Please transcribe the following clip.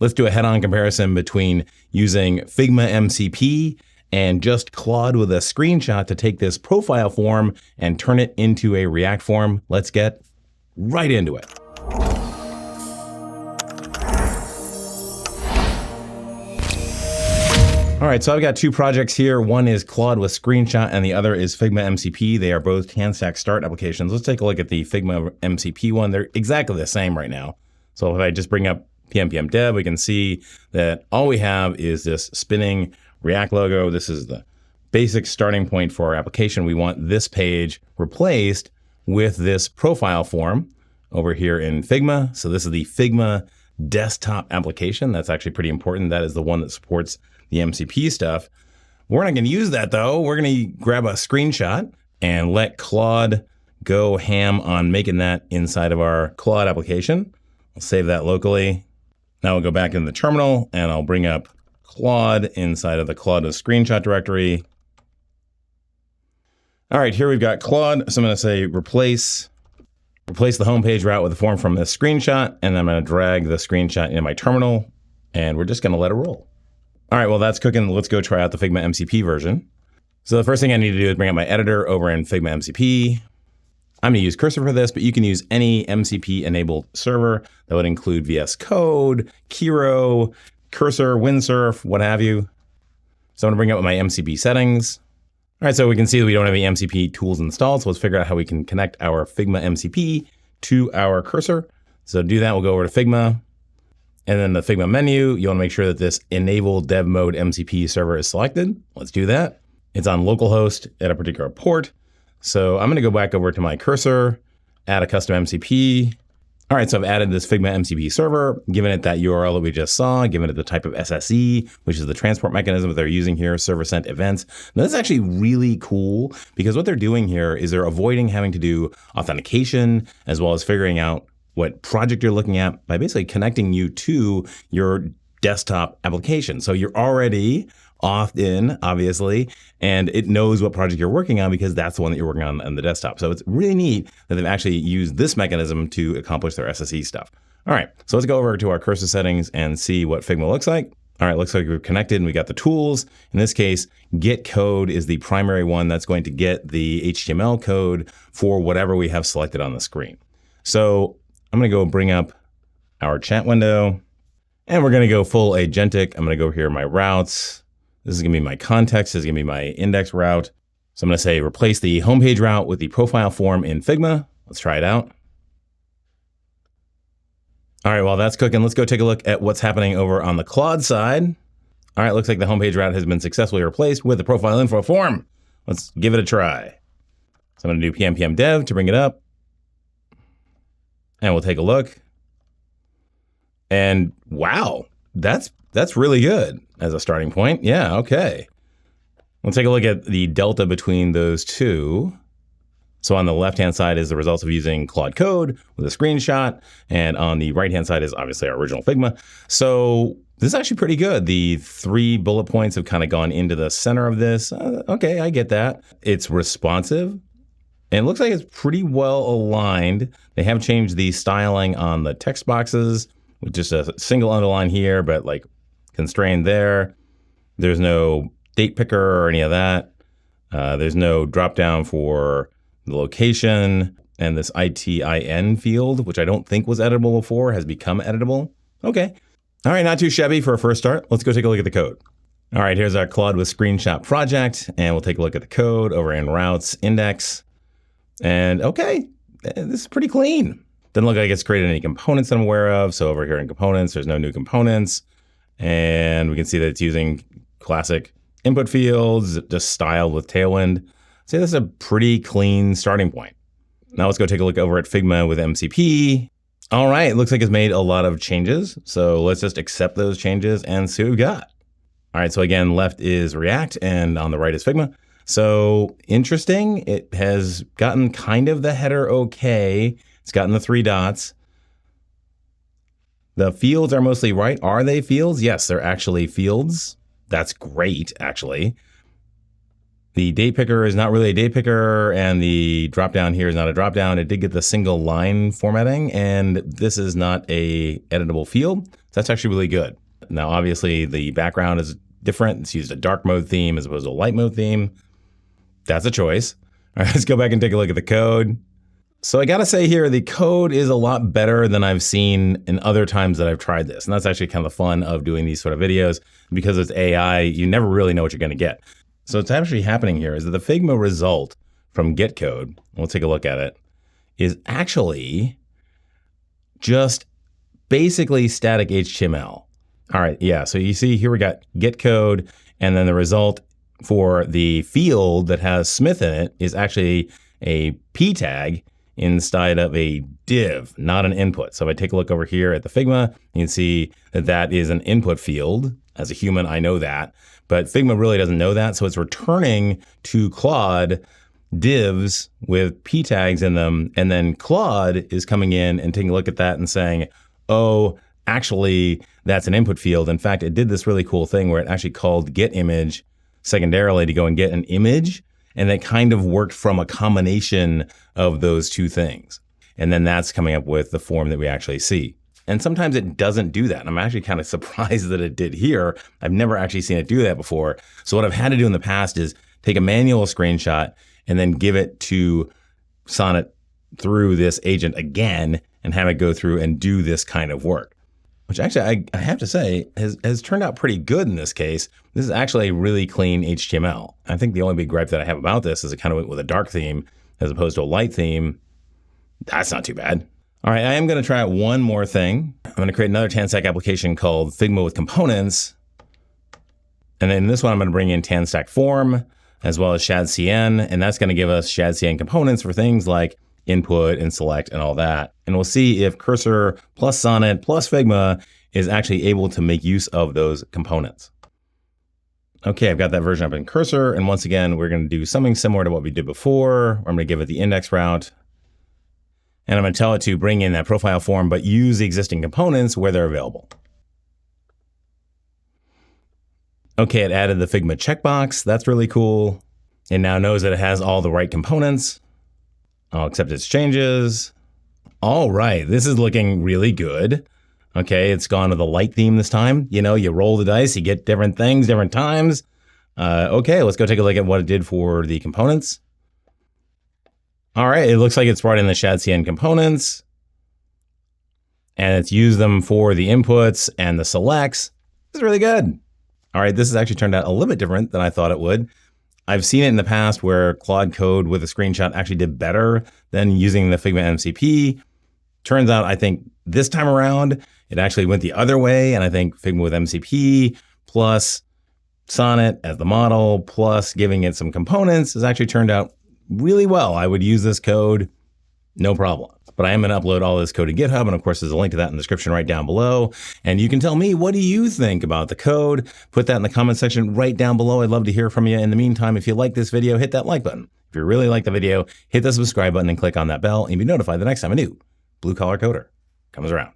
Let's do a head-on comparison between using Figma MCP and just Claude with a screenshot to take this profile form and turn it into a React form. Let's get right into it. All right, so I've got two projects here. One is Claude with screenshot and the other is Figma MCP. They are both TanStack Start applications. Let's take a look at the Figma MCP one. They're exactly the same right now. So if I just bring up PMPM dev, we can see that all we have is this spinning React logo. This is the basic starting point for our application. We want this page replaced with this profile form over here in Figma. So this is the Figma desktop application. That's actually pretty important. That is the one that supports the MCP stuff. We're not going to use that though. We're going to grab a screenshot and let Claude go ham on making that inside of our Claude application. I'll save that locally. Now we'll go back in the terminal and I'll bring up Claude inside of the Claude with screenshot directory. All right, here we've got Claude. So I'm going to say replace the homepage route with the form from this screenshot. And I'm going to drag the screenshot into my terminal and we're just going to let it roll. All right, well, that's cooking. Let's go try out the Figma MCP version. So the first thing I need to do is bring up my editor over in Figma MCP. I'm gonna use Cursor for this, but you can use any MCP-enabled server. That would include VS Code, Kiro, Cursor, Windsurf, what have you. So I'm gonna bring up my MCP settings. All right, so we can see that we don't have any MCP tools installed, so let's figure out how we can connect our Figma MCP to our Cursor. So to do that, we'll go over to Figma. And then the Figma menu, you wanna make sure that this enable dev mode MCP server is selected. Let's do that. It's on localhost at a particular port. So I'm gonna go back over to my Cursor, add a custom MCP. All right, so I've added this Figma MCP server, given it that URL that we just saw, given it the type of SSE, which is the transport mechanism that they're using here, server sent events. Now that's actually really cool because what they're doing here is they're avoiding having to do authentication as well as figuring out what project you're looking at by basically connecting you to your desktop application. So you're already opt in, obviously, and it knows what project you're working on because that's the one that you're working on the desktop. So it's really neat that they've actually used this mechanism to accomplish their SSE stuff. All right, so let's go over to our Cursor settings and see what Figma looks like. All right, looks like we're connected and we got the tools. In this case, get code is the primary one that's going to get the HTML code for whatever we have selected on the screen. So I'm gonna go bring up our chat window and we're gonna go full agentic. I'm gonna go here, my routes. This is gonna be my context, this is gonna be my index route. So I'm gonna say replace the homepage route with the profile form in Figma. Let's try it out. All right, while that's cooking, let's go take a look at what's happening over on the Claude side. All right, looks like the homepage route has been successfully replaced with the profile info form. Let's give it a try. So I'm gonna do PMPM dev to bring it up. And we'll take a look. And wow, that's really good as a starting point. Yeah, okay. We'll take a look at the delta between those two. So on the left-hand side is the results of using Claude Code with a screenshot. And on the right-hand side is obviously our original Figma. So this is actually pretty good. The 3 bullet points have kind of gone into the center of this. Okay, I get that. It's responsive. And it looks like it's pretty well aligned. They have changed the styling on the text boxes with just a single underline here, but like constrained there. There's no date picker or any of that. There's no drop down for the location, and this ITIN field, which I don't think was editable before, has become editable. Okay. All right, not too shabby for a first start. Let's go take a look at the code. All right, here's our Claude with screenshot project, and we'll take a look at the code over in routes index. And okay, this is pretty clean. Doesn't look like it's created any components that I'm aware of. So over here in components, there's no new components. And we can see that it's using classic input fields, just styled with Tailwind. So this is a pretty clean starting point. Now let's go take a look over at Figma with MCP. All right, it looks like it's made a lot of changes. So let's just accept those changes and see what we've got. All right, so again, left is React and on the right is Figma. So interesting, it has gotten kind of the header okay. It's gotten the 3 dots. The fields are mostly right. Are they fields? Yes, they're actually fields. That's great, actually. The date picker is not really a date picker, and the dropdown here is not a dropdown. It did get the single line formatting, and this is not a editable field. So that's actually really good. Now, obviously, the background is different. It's used a dark mode theme as opposed to a light mode theme. That's a choice. All right, let's go back and take a look at the code. So I gotta say here, the code is a lot better than I've seen in other times that I've tried this. And that's actually kind of the fun of doing these sort of videos. Because it's AI, you never really know what you're gonna get. So what's actually happening here is that the Figma result from get code, we'll take a look at it, is actually just basically static HTML. All right, yeah, so you see here we got get code, and then the result for the field that has Smith in it is actually a P tag inside of a div, not an input. So if I take a look over here at the Figma, you can see that that is an input field. As a human, I know that, but Figma really doesn't know that. So it's returning to Claude divs with P tags in them. And then Claude is coming in and taking a look at that and saying, oh, actually, that's an input field. In fact, it did this really cool thing where it actually called get image secondarily to go and get an image. And it kind of worked from a combination of those two things. And then that's coming up with the form that we actually see. And sometimes it doesn't do that. And I'm actually kind of surprised that it did here. I've never actually seen it do that before. So what I've had to do in the past is take a manual screenshot and then give it to Sonnet through this agent again and have it go through and do this kind of work. Which actually, I have to say, has turned out pretty good in this case. This is actually a really clean HTML. I think the only big gripe that I have about this is it kind of went with a dark theme as opposed to a light theme. That's not too bad. All right, I am going to try out one more thing. I'm going to create another TanStack application called Figma with Components. And then in this one, I'm going to bring in TanStack Form as well as ShadCN. And that's going to give us ShadCN components for things like input and select and all that. And we'll see if Cursor plus Sonnet plus Figma is actually able to make use of those components. Okay, I've got that version up in Cursor. And once again, we're going to do something similar to what we did before. I'm going to give it the index route. And I'm going to tell it to bring in that profile form, but use the existing components where they're available. Okay, it added the Figma checkbox. That's really cool. It now knows that it has all the right components. I'll accept its changes. All right, this is looking really good. Okay, it's gone with a light theme this time. You know, you roll the dice, you get different things, different times. Okay, let's go take a look at what it did for the components. All right, it looks like it's brought in the ShadCN components. And it's used them for the inputs and the selects. This is really good. All right, this has actually turned out a little bit different than I thought it would. I've seen it in the past where Claude Code with a screenshot actually did better than using the Figma MCP. Turns out, I think this time around, it actually went the other way. And I think Figma with MCP plus Sonnet as the model plus giving it some components has actually turned out really well. I would use this code, no problem. But I am going to upload all this code to GitHub. And of course, there's a link to that in the description right down below. And you can tell me, what do you think about the code? Put that in the comment section right down below. I'd love to hear from you. In the meantime, if you like this video, hit that like button. If you really like the video, hit the subscribe button and click on that bell and you'll be notified the next time a new blue collar coder comes around.